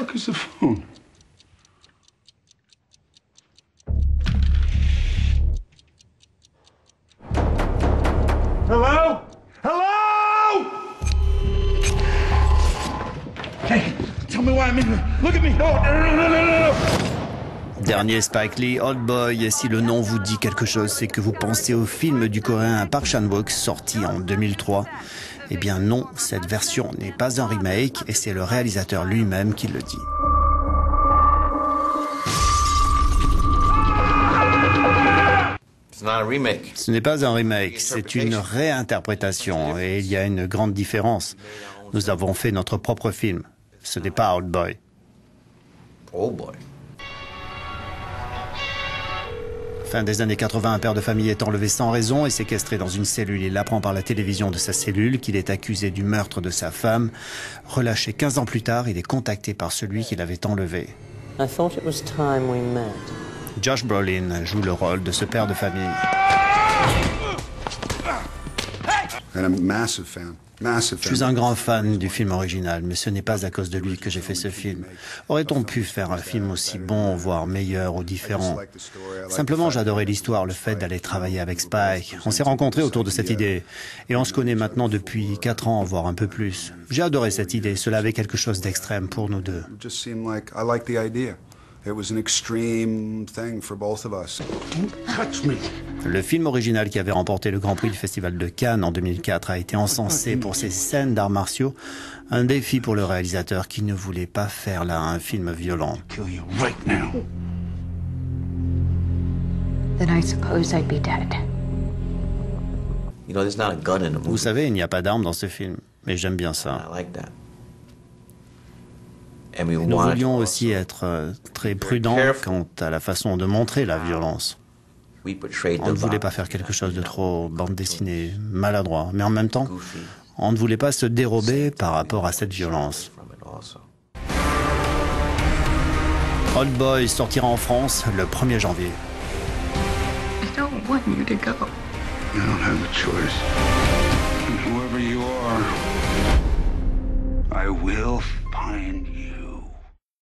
fuck is the phone? Hello? Hello? Hey, tell me why I'm in here. Look at me. No. Dernier Spike Lee, Old Boy, et si le nom vous dit quelque chose, c'est que vous pensez au film du coréen Park Chan-wook sorti en 2003. Eh bien non, cette version n'est pas un remake et c'est le réalisateur lui-même qui le dit. Ce n'est pas un remake, c'est une réinterprétation et il y a une grande différence. Nous avons fait notre propre film. Ce n'est pas Old Boy. Old Boy. Fin des années 80, un père de famille est enlevé sans raison et séquestré dans une cellule. Il apprend par la télévision de sa cellule qu'il est accusé du meurtre de sa femme. Relâché 15 ans plus tard, il est contacté par celui qui l'avait enlevé. I thought it was time we met. Josh Brolin joue le rôle de ce père de famille. And I'm a massive fan. Je suis un grand fan du film original, mais ce n'est pas à cause de lui que j'ai fait ce film. Aurait-on pu faire un film aussi bon, voire meilleur ou différent? Simplement, j'adorais l'histoire, le fait d'aller travailler avec Spike. On s'est rencontrés autour de cette idée, et on se connaît maintenant depuis 4 ans, voire un peu plus. J'ai adoré cette idée, cela avait quelque chose d'extrême pour nous deux. It was an extreme thing for both of us. Don't touch me. Le film original qui avait remporté le Grand Prix du Festival de Cannes en 2004 a été encensé pour ses scènes d'arts martiaux, un défi pour le réalisateur qui ne voulait pas faire là un film violent. Kill you right now. Then I suppose I'd be dead. You know, there's not a gun in the movie. Vous savez, il n'y a pas d'armes dans ce film, mais j'aime bien ça. I like that. Nous voulions aussi être très prudents quant à la façon de montrer la violence. On ne voulait pas faire quelque chose de trop bande dessinée, maladroit, mais en même temps, on ne voulait pas se dérober par rapport à cette violence. Old Boy sortira en France le 1er janvier. I don't want you to go. I don't have a choice. And whoever you are, I will find you.